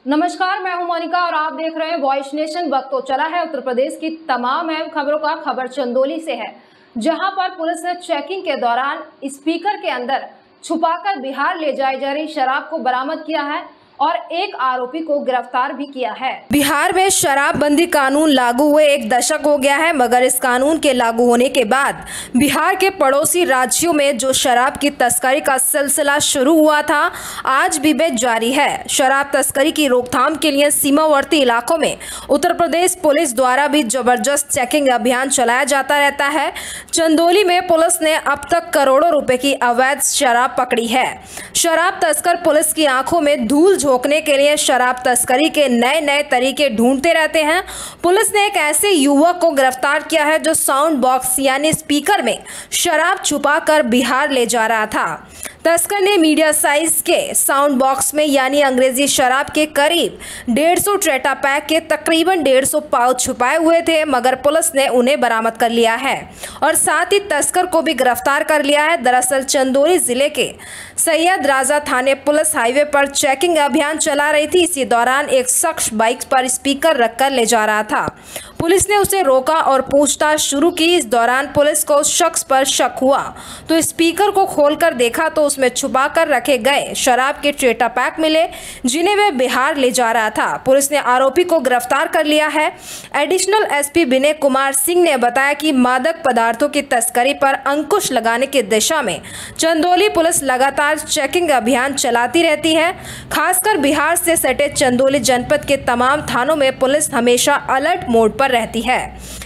नमस्कार, मैं हूं मोनिका और आप देख रहे हैं वॉइस नेशन। वक्त तो चला है उत्तर प्रदेश की तमाम अहम खबरों का। खबर चंदौली से है, जहां पर पुलिस ने चेकिंग के दौरान स्पीकर के अंदर छुपाकर बिहार ले जाई जा रही शराब को बरामद किया है और एक आरोपी को गिरफ्तार भी किया है। बिहार में शराबबंदी कानून लागू हुए 1 दशक हो गया है, मगर इस कानून के लागू होने के बाद बिहार के पड़ोसी राज्यों में जो शराब की तस्करी का सिलसिला शुरू हुआ था, आज भी वह जारी है। शराब तस्करी की रोकथाम के लिए सीमावर्ती इलाकों में उत्तर प्रदेश पुलिस द्वारा भी जबरदस्त चेकिंग अभियान चलाया जाता रहता है। चंदौली में पुलिस ने अब तक करोड़ों रुपए की अवैध शराब पकड़ी है। शराब तस्कर पुलिस की आंखों में धूल झोंकने के लिए शराब तस्करी के नए नए तरीके ढूंढते रहते हैं। पुलिस ने एक ऐसे युवक को गिरफ्तार किया है जो साउंड बॉक्स यानी स्पीकर में शराब छुपाकर बिहार ले जा रहा था। तस्कर ने मीडिया साइज के साउंड बॉक्स में यानी अंग्रेजी शराब के करीब 150 ट्रेटा पैक के तकरीबन 150 पाउच छुपाए हुए थे, मगर पुलिस ने उन्हें बरामद कर लिया है और साथ ही तस्कर को भी गिरफ्तार कर लिया है। दरअसल चंदौली जिले के सैयद राजा थाने पुलिस हाईवे पर चेकिंग अभियान चला रही थी। इसी दौरान एक शख्स बाइक पर स्पीकर रखकर ले जा रहा था। पुलिस ने उसे रोका और पूछताछ शुरू की। इस दौरान पुलिस को उस शख्स पर शक हुआ तो स्पीकर को खोलकर देखा तो उसमें छुपाकर रखे गए शराब के ट्रेटा पैक मिले, जिन्हें वह बिहार ले जा रहा था। पुलिस ने आरोपी को गिरफ्तार कर लिया है। एडिशनल एसपी विनय कुमार सिंह ने बताया कि मादक पदार्थों की तस्करी पर अंकुश लगाने की दिशा में चंदौली पुलिस लगातार चेकिंग अभियान चलाती रहती है। खासकर बिहार से सटे चंदौली जनपद के तमाम थानों में पुलिस हमेशा अलर्ट मोड पर रहती है।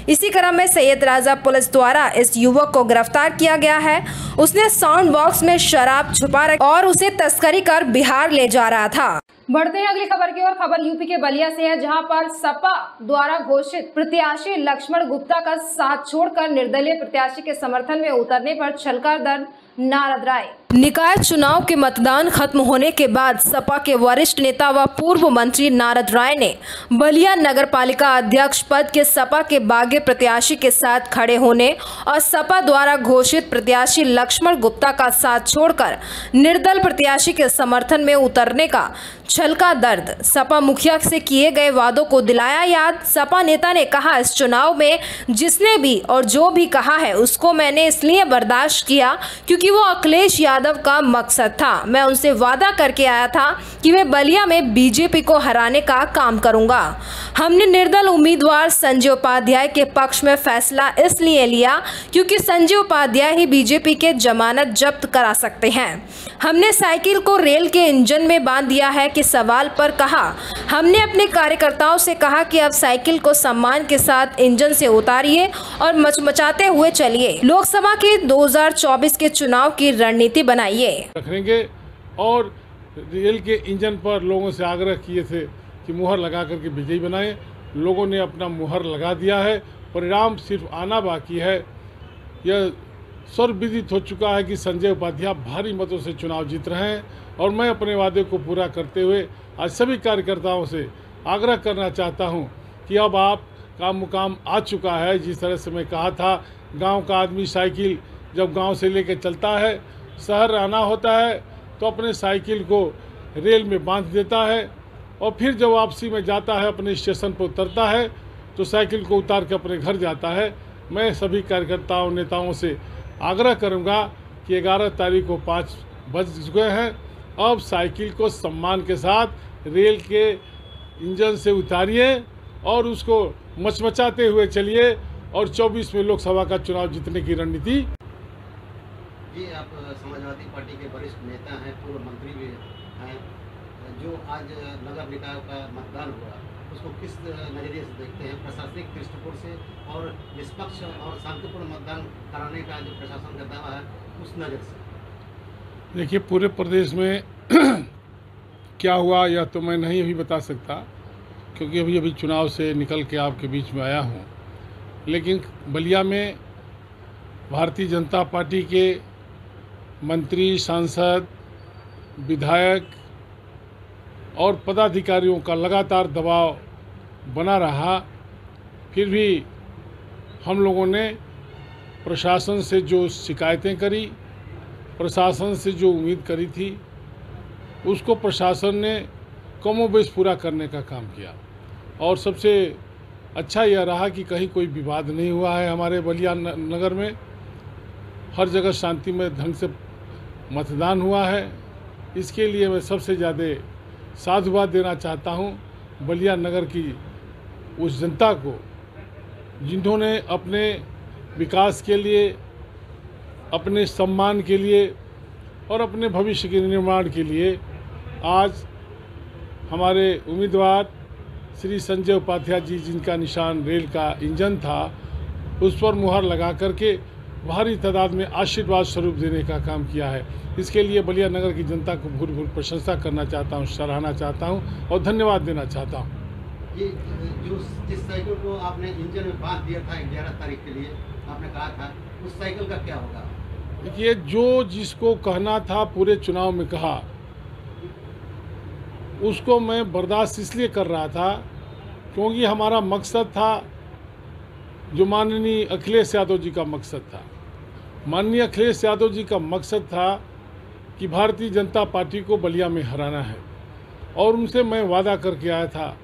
इसी क्रम में सैयद राजा पुलिस द्वारा इस युवक को गिरफ्तार किया गया है। उसने साउंड बॉक्स में शराब छुपा रखी और उसे तस्करी कर बिहार ले जा रहा था। बढ़ते हैं अगली खबर की ओर। खबर यूपी के बलिया से है, जहां पर सपा द्वारा घोषित प्रत्याशी लक्ष्मण गुप्ता का साथ छोड़कर निर्दलीय प्रत्याशी के समर्थन में उतरने पर छलकार दर्द नारद राय। निकाय चुनाव के मतदान खत्म होने के बाद सपा के वरिष्ठ नेता व पूर्व मंत्री नारद राय ने बलिया नगर पालिका अध्यक्ष पद के सपा के बागी प्रत्याशी के साथ खड़े होने और सपा द्वारा घोषित प्रत्याशी लक्ष्मण गुप्ता का साथ छोड़कर निर्दल प्रत्याशी के समर्थन में उतरने का छलका दर्द। सपा मुखिया से किए गए वादों को दिलाया याद। सपा नेता ने कहा, इस चुनाव में जिसने भी और जो भी कहा है उसको मैंने इसलिए बर्दाश्त किया क्योंकि वो अखिलेश यादव का मकसद था। मैं उनसे वादा करके आया था कि मैं बलिया में बीजेपी को हराने का काम करूंगा। हमने निर्दल उम्मीदवार संजय उपाध्याय के पक्ष में फैसला इसलिए लिया क्योंकि संजय उपाध्याय ही बीजेपी के जमानत जब्त करा सकते हैं। हमने साइकिल को रेल के इंजन में बांध दिया है कि सवाल पर कहा, हमने अपने कार्यकर्ताओं से कहा कि अब साइकिल को सम्मान के साथ इंजन से उतारिए और मचमचाते हुए चलिए। लोकसभा के 2024 के चुनाव की रणनीति बनाइए रखेंगे। और रेल के इंजन पर लोगों से आग्रह किए थे कि मुहर लगा करके विजयी बनाएं। लोगों ने अपना मुहर लगा दिया है। परिणाम सिर्फ आना बाकी है। यह सर्वविदित हो चुका है कि संजय उपाध्याय भारी मतों से चुनाव जीत रहे हैं और मैं अपने वादे को पूरा करते हुए आज सभी कार्यकर्ताओं से आग्रह करना चाहता हूं कि अब आपका मुकाम आ चुका है। जिस तरह से मैं कहा था, गांव का आदमी साइकिल जब गांव से लेकर चलता है, शहर आना होता है तो अपने साइकिल को रेल में बांध देता है और फिर जब वापसी में जाता है, अपने स्टेशन पर उतरता है तो साइकिल को उतार के अपने घर जाता है। मैं सभी कार्यकर्ताओं नेताओं से आग्रह करूंगा कि 11 तारीख को 5 बज चुके हैं। अब साइकिल को सम्मान के साथ रेल के इंजन से उतारिए और उसको मचमचाते हुए चलिए और 24 में लोकसभा का चुनाव जीतने की रणनीति। जी, आप समाजवादी पार्टी के वरिष्ठ नेता हैं, पूर्व मंत्री भी हैं। जो आज नगर निकाय का मतदान हुआ उसको किस नज़रिए से देखते हैं? प्रशासनिक दृष्टिकोण से और निष्पक्ष और शांतिपूर्ण मतदान कराने का जो प्रशासन का दावा है उस नज़र से? देखिए, पूरे प्रदेश में क्या हुआ यह तो मैं नहीं अभी बता सकता क्योंकि अभी चुनाव से निकल के आपके बीच में आया हूँ। लेकिन बलिया में भारतीय जनता पार्टी के मंत्री, सांसद, विधायक और पदाधिकारियों का लगातार दबाव बना रहा। फिर भी हम लोगों ने प्रशासन से जो शिकायतें करी, प्रशासन से जो उम्मीद करी थी, उसको प्रशासन ने कमोबेश पूरा करने का काम किया। और सबसे अच्छा यह रहा कि कहीं कोई विवाद नहीं हुआ है। हमारे बलिया नगर में हर जगह शांतिमय ढंग से मतदान हुआ है। इसके लिए मैं सबसे ज़्यादा साधुवाद देना चाहता हूँ बलिया नगर की उस जनता को, जिन्होंने अपने विकास के लिए, अपने सम्मान के लिए और अपने भविष्य के निर्माण के लिए आज हमारे उम्मीदवार श्री संजय उपाध्याय जी, जिनका निशान रेल का इंजन था, उस पर मुहर लगा करके भारी तादाद में आशीर्वाद स्वरूप देने का काम किया है। इसके लिए बलिया नगर की जनता को भूल प्रशंसा करना चाहता हूँ, सराहना चाहता हूँ और धन्यवाद देना चाहता हूँ। ये जो जिस साइकिल को आपने इंजन में बांध दिया था 11 तारीख के लिए, आपने कहा था, उस साइकिल का क्या होगा? देखिए, जो जिसको कहना था पूरे चुनाव में कहा, उसको मैं बर्दाश्त इसलिए कर रहा था क्योंकि हमारा मकसद था, जो माननीय अखिलेश यादव जी का मकसद था। माननीय अखिलेश यादव जी का मकसद था कि भारतीय जनता पार्टी को बलिया में हराना है, और उनसे मैं वादा करके आया था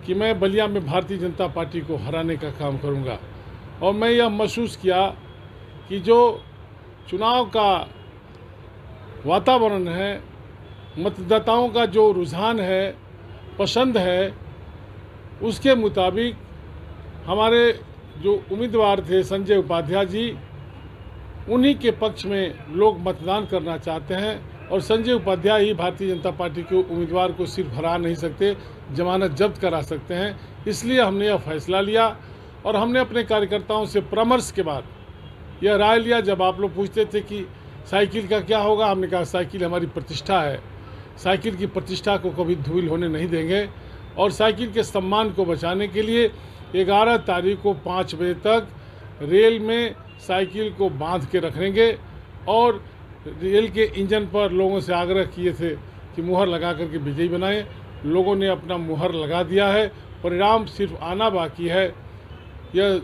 कि मैं बलिया में भारतीय जनता पार्टी को हराने का काम करूंगा। और मैं यह महसूस किया कि जो चुनाव का वातावरण है, मतदाताओं का जो रुझान है, पसंद है, उसके मुताबिक हमारे जो उम्मीदवार थे संजय उपाध्याय जी, उन्हीं के पक्ष में लोग मतदान करना चाहते हैं। और संजय उपाध्याय ही भारतीय जनता पार्टी के उम्मीदवार को सिर्फ हरा नहीं सकते, जमानत जब्त करा सकते हैं। इसलिए हमने यह फैसला लिया और हमने अपने कार्यकर्ताओं से परामर्श के बाद यह राय लिया। जब आप लोग पूछते थे कि साइकिल का क्या होगा, हमने कहा साइकिल हमारी प्रतिष्ठा है, साइकिल की प्रतिष्ठा को कभी धूल होने नहीं देंगे। और साइकिल के सम्मान को बचाने के लिए 11 तारीख को 5 बजे तक रेल में साइकिल को बांध के रखेंगे। और रेल के इंजन पर लोगों से आग्रह किए थे कि मुहर लगा करके विजयी बनाएं। लोगों ने अपना मुहर लगा दिया है, परिणाम सिर्फ आना बाकी है। यह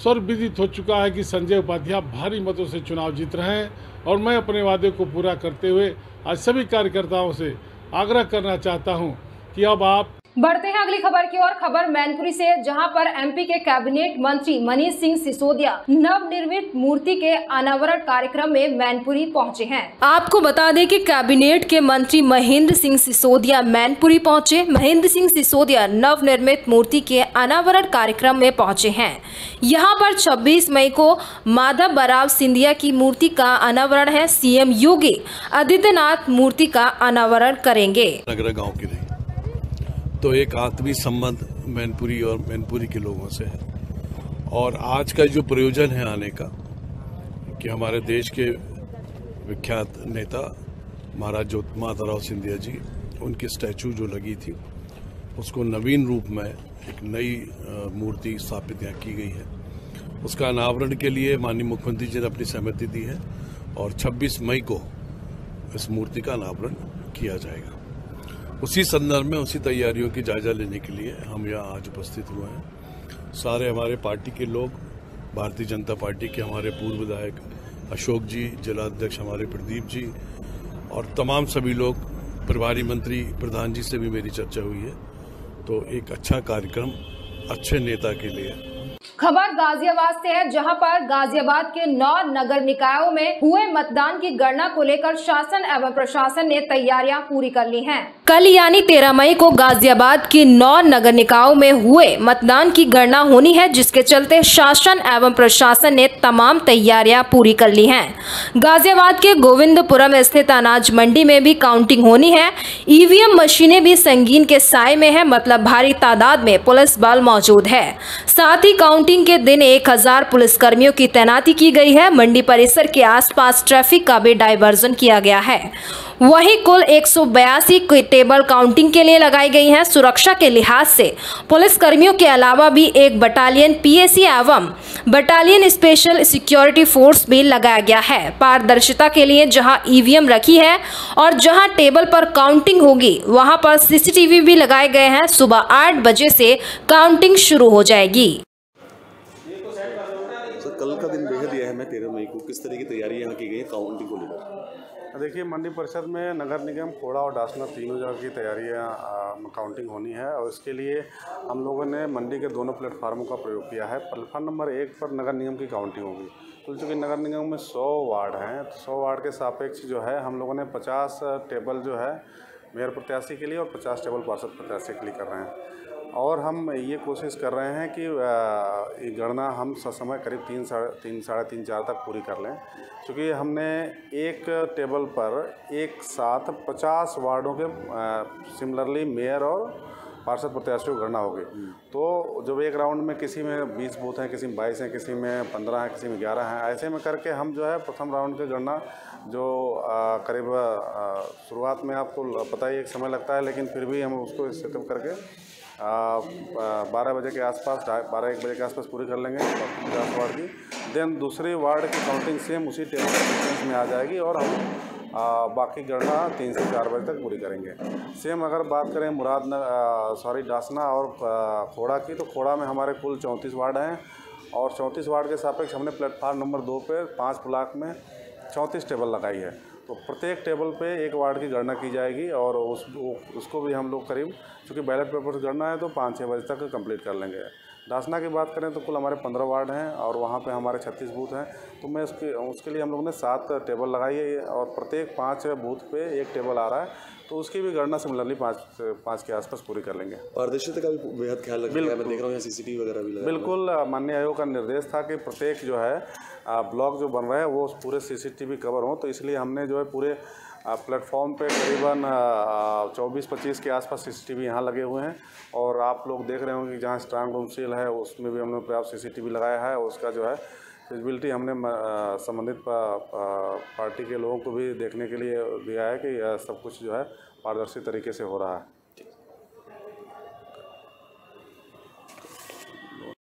सर्वविदित हो चुका है कि संजय उपाध्याय भारी मतों से चुनाव जीत रहे हैं। और मैं अपने वादे को पूरा करते हुए आज सभी कार्यकर्ताओं से आग्रह करना चाहता हूं कि अब आप बढ़ते हैं अगली खबर की ओर। खबर मैनपुरी से, जहां पर एमपी के कैबिनेट मंत्री मनीष सिंह सिसोदिया नवनिर्मित मूर्ति के अनावरण कार्यक्रम में मैनपुरी पहुंचे हैं। आपको बता दें कि कैबिनेट के मंत्री महेंद्र सिंह सिसोदिया मैनपुरी पहुंचे। महेंद्र सिंह सिसोदिया नवनिर्मित मूर्ति के अनावरण कार्यक्रम में पहुंचे हैं। यहां पर 26 मई को माधव बराव सिंधिया की मूर्ति का अनावरण है। सीएम योगी आदित्यनाथ मूर्ति का अनावरण करेंगे। गाँव की तो एक आत्मीय संबंध मैनपुरी और मैनपुरी के लोगों से है। और आज का जो प्रयोजन है आने का, कि हमारे देश के विख्यात नेता महाराज माधवराव सिंधिया जी, उनकी स्टैचू जो लगी थी, उसको नवीन रूप में एक नई मूर्ति स्थापित यहाँ की गई है। उसका अनावरण के लिए माननीय मुख्यमंत्री जी ने अपनी सहमति दी है और 26 मई को इस मूर्ति का अनावरण किया जाएगा। उसी संदर्भ में, उसी तैयारियों की जायजा लेने के लिए हम यहाँ आज उपस्थित हुए हैं। सारे हमारे पार्टी के लोग, भारतीय जनता पार्टी के हमारे पूर्व विधायक अशोक जी, जिलाध्यक्ष हमारे प्रदीप जी और तमाम सभी लोग, प्रभारी मंत्री प्रधान जी से भी मेरी चर्चा हुई है। तो एक अच्छा कार्यक्रम अच्छे नेता के लिए। खबर गाजियाबाद से है, जहां पर गाजियाबाद के 9 नगर निकायों में हुए मतदान की गणना को लेकर शासन एवं प्रशासन ने तैयारियां पूरी कर ली हैं। कल यानी 13 मई को गाजियाबाद के 9 नगर निकायों में हुए मतदान की गणना होनी है, जिसके चलते शासन एवं प्रशासन ने तमाम तैयारियां पूरी कर ली हैं। गाजियाबाद के गोविंदपुरम स्थित अनाज मंडी में भी काउंटिंग होनी है। ईवीएम मशीनें भी संगीन के साए में है, मतलब भारी तादाद में पुलिस बल मौजूद है। साथ ही काउंटिंग के दिन 1000 पुलिसकर्मियों की तैनाती की गई है। मंडी परिसर के आसपास ट्रैफिक का भी डायवर्जन किया गया है। वहीं कुल 182 टेबल काउंटिंग के लिए लगाई गई हैं। सुरक्षा के लिहाज से पुलिसकर्मियों के अलावा भी एक बटालियन पीएसी एवं बटालियन स्पेशल सिक्योरिटी फोर्स भी लगाया गया है। पारदर्शिता के लिए जहां ईवीएम रखी है और जहां टेबल पर काउंटिंग होगी, वहां पर सीसीटीवी भी लगाए गए हैं। सुबह 8 बजे से काउंटिंग शुरू हो जाएगी। कल का दिन बेहद अहम है 13 मई को। किस तरह की तैयारी यहाँ की गई है काउंटिंग को लेकर? देखिए, मंडी परिषद में नगर निगम, खोड़ा और डासना तीनों जगह की तैयारियां काउंटिंग होनी है और इसके लिए हम लोगों ने मंडी के दोनों प्लेटफार्मों का प्रयोग किया है। प्लेटफार्म नंबर 1 पर नगर निगम की काउंटिंग होगी। कुल चूँकि नगर निगम में 100 वार्ड हैं, तो 100 वार्ड के सापेक्ष जो है हम लोगों ने 50 टेबल जो है मेयर प्रत्याशी के लिए और 50 टेबल पार्षद प्रत्याशी के लिए कर रहे हैं। और हम ये कोशिश कर रहे हैं कि ये गणना हम ससमय करीब 3, साढ़े 3, 4 तक पूरी कर लें, क्योंकि हमने एक टेबल पर एक साथ 50 वार्डों के सिमिलरली मेयर और पार्षद प्रत्याशियों की गणना होगी। तो जब एक राउंड में किसी में 20 बूथ हैं, किसी में 22 हैं, किसी में 15 हैं, किसी में 11 हैं, ऐसे में करके हम जो है प्रथम राउंड की गणना जो करीब शुरुआत में आपको पता ही एक समय लगता है, लेकिन फिर भी हम उसको सेटअप करके 12 बजे के आसपास, 12-1 बजे के आसपास पूरी कर लेंगे 50 वार्ड की। देन दूसरी वार्ड की काउंटिंग सेम उसी टेबल सीक्वेंस में आ जाएगी और हम बाकी गणना 3 से 4 बजे तक पूरी करेंगे। सेम अगर बात करें डासना और खोड़ा की, तो खोड़ा में हमारे कुल 34 वार्ड हैं और 34 वार्ड के सापेक्ष हमने प्लेटफार्म नंबर 2 पे 5 ब्लॉक में 34 टेबल लगाई है। तो प्रत्येक टेबल पे एक वार्ड की गणना की जाएगी और उसको भी हम लोग करीब, चूँकि बैलेट पेपर से गणना है, तो 5-6 बजे तक कंप्लीट कर लेंगे। डासना की बात करें तो कुल हमारे 15 वार्ड हैं और वहाँ पे हमारे 36 बूथ हैं। तो मैं उसके लिए हम लोगों ने 7 टेबल लगाई है और प्रत्येक 5 बूथ पे एक टेबल आ रहा है, तो उसकी भी गणना सिमिलरली 5 के आसपास पूरी कर लेंगे। पारदर्शिता का भी बेहद ख्याल रखा है, मैं देख रहा हूँ यहाँ CCTV वगैरह भी लगा। बिल्कुल, माननीय आयोग का निर्देश था कि प्रत्येक जो है ब्लॉक जो बन रहे हैं वो पूरे CCTV कवर हों, तो इसलिए हमने जो है पूरे प्लेटफॉर्म पे करीबन 24-25 के आसपास CCTV यहाँ लगे हुए हैं। और आप लोग देख रहे होंगे कि जहाँ स्ट्रांग रूम सील है उसमें भी हमने पर्याप्त CCTV लगाया है। उसका जो है विजिबिलिटी हमने संबंधित पार्टी के लोगों को भी देखने के लिए दिया है कि सब कुछ जो है पारदर्शी तरीके से हो रहा है।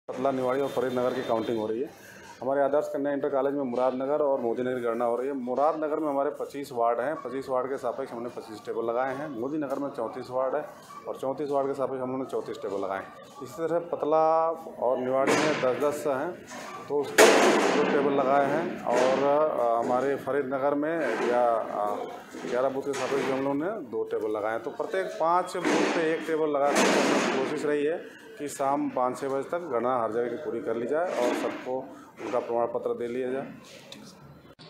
पतला, निवाड़ी और फरीदनगर की काउंटिंग हो रही है। हमारे आदर्श कन्या इंटर कॉलेज में मुरादनगर और मोदीनगर की गणना हो रही है। मुरादनगर में हमारे 25 वार्ड हैं, 25 वार्ड के सापेक्ष हमने 25 टेबल लगाए हैं। मोदीनगर में 34 वार्ड है और 34 वार्ड के सापेक्ष हम लोगों ने 34 टेबल लगाए हैं। इसी तरह पतला और निवाड़ी में 10-10 हैं, तो उसको 2 टेबल लगाए हैं। और हमारे फरीदनगर में 11 बूथ के सापेक्ष हम लोगों ने 2 टेबल लगाए हैं। तो प्रत्येक 5 बूथ पे एक टेबल लगा कर कोशिश रही है कि शाम 5-6 बजे तक गणना हर जगह की पूरी कर ली जाए और सबको उनका प्रमाण पत्र दे लिया जाए।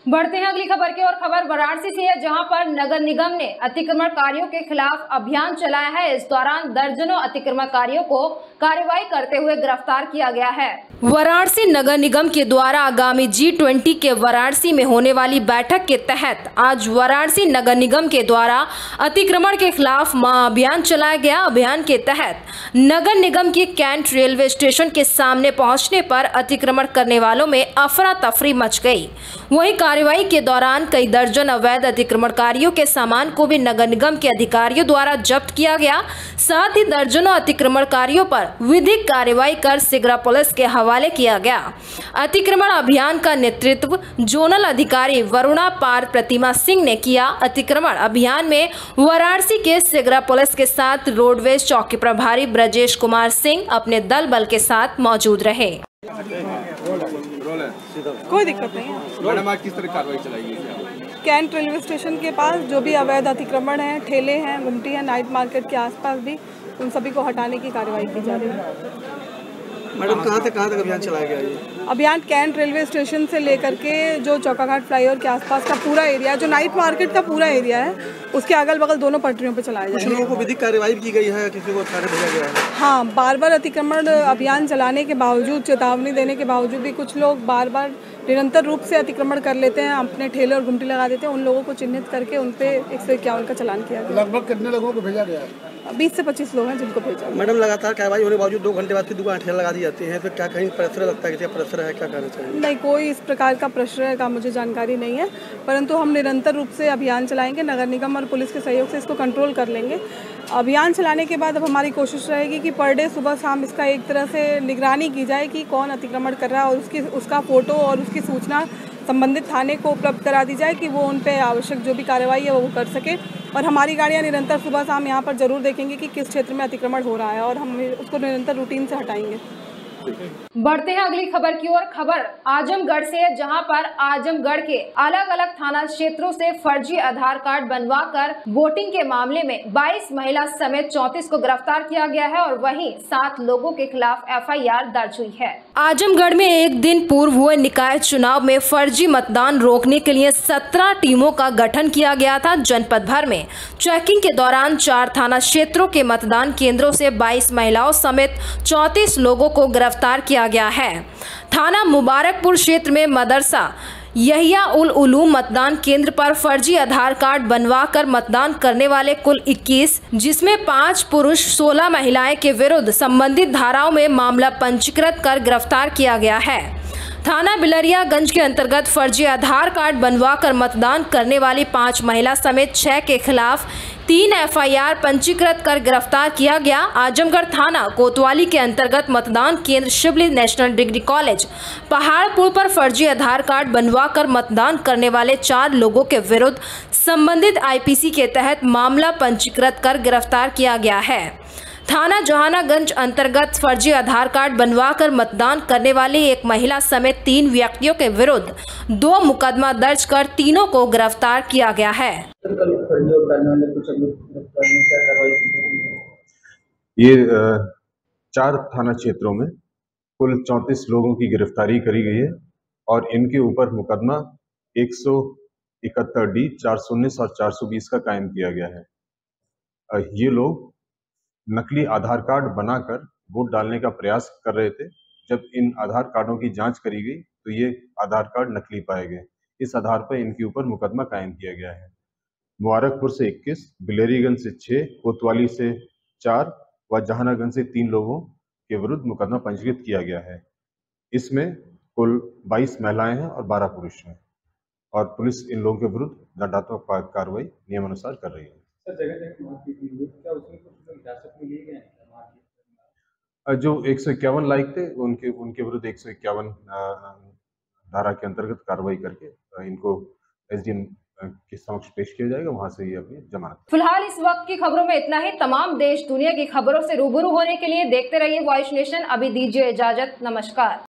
बढ़ते हैं अगली खबर की और खबर वाराणसी से है, जहां पर नगर निगम ने अतिक्रमणकारियों के खिलाफ अभियान चलाया है। इस दौरान दर्जनों अतिक्रमणकारियों को कार्रवाई करते हुए गिरफ्तार किया गया है। वाराणसी नगर निगम के द्वारा आगामी G20 के वाराणसी में होने वाली बैठक के तहत आज वाराणसी नगर निगम के द्वारा अतिक्रमण के खिलाफ महाअभियान चलाया गया। अभियान के तहत नगर निगम के कैंट रेलवे स्टेशन के सामने पहुंचने पर अतिक्रमण करने वालों में अफरा तफरी मच गई। वहीं कार्रवाई के दौरान कई दर्जन अवैध अतिक्रमणकारियों के सामान को भी नगर निगम के अधिकारियों द्वारा जब्त किया गया। साथ ही दर्जनों अतिक्रमणकारियों पर विधिक कार्रवाई कर सिगरा पुलिस के हवाले किया गया। अतिक्रमण अभियान का नेतृत्व जोनल अधिकारी वरुणा पार प्रतिमा सिंह ने किया। अतिक्रमण अभियान में वाराणसी के सिगरा पुलिस के साथ रोडवेज चौकी प्रभारी ब्रजेश कुमार सिंह अपने दल बल के साथ मौजूद रहे। कोई दिक्कत नहीं है। मैडम, आज किस तरह कार्रवाई चलाई गई? कैंट रेलवे स्टेशन के पास जो भी अवैध अतिक्रमण हैं, ठेले हैं, गुमटी है, नाइट मार्केट के आसपास भी, उन सभी को हटाने की कार्रवाई की जा रही है। मैडम, कहाँ तक अभियान चलाया गया ये? अभियान कैंट रेलवे स्टेशन से लेकर के जो चौकाघाट फ्लाईओवर के आसपास का पूरा एरिया, जो नाइट मार्केट का पूरा एरिया है, उसके अगल बगल दोनों पटरियों पर चलाया जाएगा। कुछ लोगों को विधिक कार्रवाई की गई है, किसी को थाने भेजा गया है? हाँ, बार अतिक्रमण अभियान चलाने के बावजूद, चेतावनी देने के बावजूद भी कुछ लोग बार निरंतर रूप से अतिक्रमण कर लेते हैं, अपने ठेले और गुमटी लगा देते हैं। उन लोगों को चिन्हित करके उन पे 151 का चालान किया गया। लगभग कितने लोगों को भेजा गया है? 20 से 25 लोग हैं जिनको भेजा। मैडम, लगातार कार्रवाई होने के बावजूद 2 घंटे बाद फिर दुकान ठेला लगा दी जाती है, तो क्या कहीं प्रेशर लगता है? क्या प्रेशर है, क्या कहना चाहिए? नहीं, कोई इस प्रकार का प्रेशर का मुझे जानकारी नहीं है, परंतु हम निरंतर रूप से अभियान चलाएंगे। नगर निगम और पुलिस के सहयोग से इसको कंट्रोल कर लेंगे। अभियान चलाने के बाद अब हमारी कोशिश रहेगी कि पर डे सुबह शाम इसका एक तरह से निगरानी की जाए कि कौन अतिक्रमण कर रहा है और उसका फोटो और उसकी सूचना संबंधित थाने को उपलब्ध करा दी जाए कि वो उन पे आवश्यक जो भी कार्रवाई है वो कर सके। और हमारी गाड़ियाँ निरंतर सुबह शाम यहाँ पर जरूर देखेंगे कि किस क्षेत्र में अतिक्रमण हो रहा है और हम उसको निरंतर रूटीन से हटाएंगे। बढ़ते हैं अगली खबर की ओर। खबर आजमगढ़ से है, जहां पर आजमगढ़ के अलग अलग थाना क्षेत्रों से फर्जी आधार कार्ड बनवाकर वोटिंग के मामले में 22 महिला समेत 34 को गिरफ्तार किया गया है और वहीं 7 लोगों के खिलाफ FIR दर्ज हुई है। आजमगढ़ में एक दिन पूर्व हुए निकाय चुनाव में फर्जी मतदान रोकने के लिए 17 टीमों का गठन किया गया था। जनपद भर में चेकिंग के दौरान 4 थाना क्षेत्रों के मतदान केंद्रों से 22 महिलाओं समेत 34 लोगों को गिरफ्तार किया गया है। थाना मुबारकपुर क्षेत्र में मदरसा यहिया उल उलूम मतदान केंद्र पर फर्जी आधार कार्ड बनवाकर मतदान करने वाले कुल 21, जिसमें 5 पुरुष 16 महिलाएं के विरुद्ध संबंधित धाराओं में मामला पंजीकृत कर गिरफ्तार किया गया है। थाना बिलरियागंज के अंतर्गत फर्जी आधार कार्ड बनवाकर मतदान करने वाली 5 महिला समेत 6 के खिलाफ 3 FIR पंजीकृत कर गिरफ्तार किया गया। आजमगढ़ थाना कोतवाली के अंतर्गत मतदान केंद्र शिवली नेशनल डिग्री कॉलेज पहाड़पुर पर फर्जी आधार कार्ड बनवाकर मतदान करने वाले 4 लोगों के विरुद्ध संबंधित IPC के तहत मामला पंजीकृत कर गिरफ्तार किया गया है। थाना जहानागंज अंतर्गत फर्जी आधार कार्ड बनवाकर मतदान करने वाली एक महिला समेत 3 व्यक्तियों के विरुद्ध 2 मुकदमा दर्ज कर तीनों को गिरफ्तार किया गया है। ये 4 थाना क्षेत्रों में कुल 34 लोगों की गिरफ्तारी करी गई है और इनके ऊपर मुकदमा 171D, 419 और 420 का कायम किया गया है। ये लोग नकली आधार कार्ड बनाकर वोट डालने का प्रयास कर रहे थे। जब इन आधार कार्डों की जांच करी गई तो ये आधार कार्ड नकली पाए गए। इस आधार पर इनके ऊपर मुकदमा कायम किया गया है। मुबारकपुर से 21, बिलेरीगंज से 6, कोतवाली से 4 व जहानागंज से 3 लोगों के विरुद्ध मुकदमा पंजीकृत किया गया है। इसमें कुल 22 महिलाएं हैं और 12 पुरुष हैं और पुलिस इन लोगों के विरुद्ध दंडात्मक कार्रवाई नियमानुसार कर रही है। जो 151 लायक थे उनके विरुद्ध 151 धारा के अंतर्गत कार्रवाई करके इनको SDM के समक्ष पेश किया जाएगा, वहां से ये अपनी जमानत। फिलहाल इस वक्त की खबरों में इतना ही। तमाम देश दुनिया की खबरों से रूबरू होने के लिए देखते रहिए वॉइस नेशन। अभी दीजिए इजाजत, नमस्कार।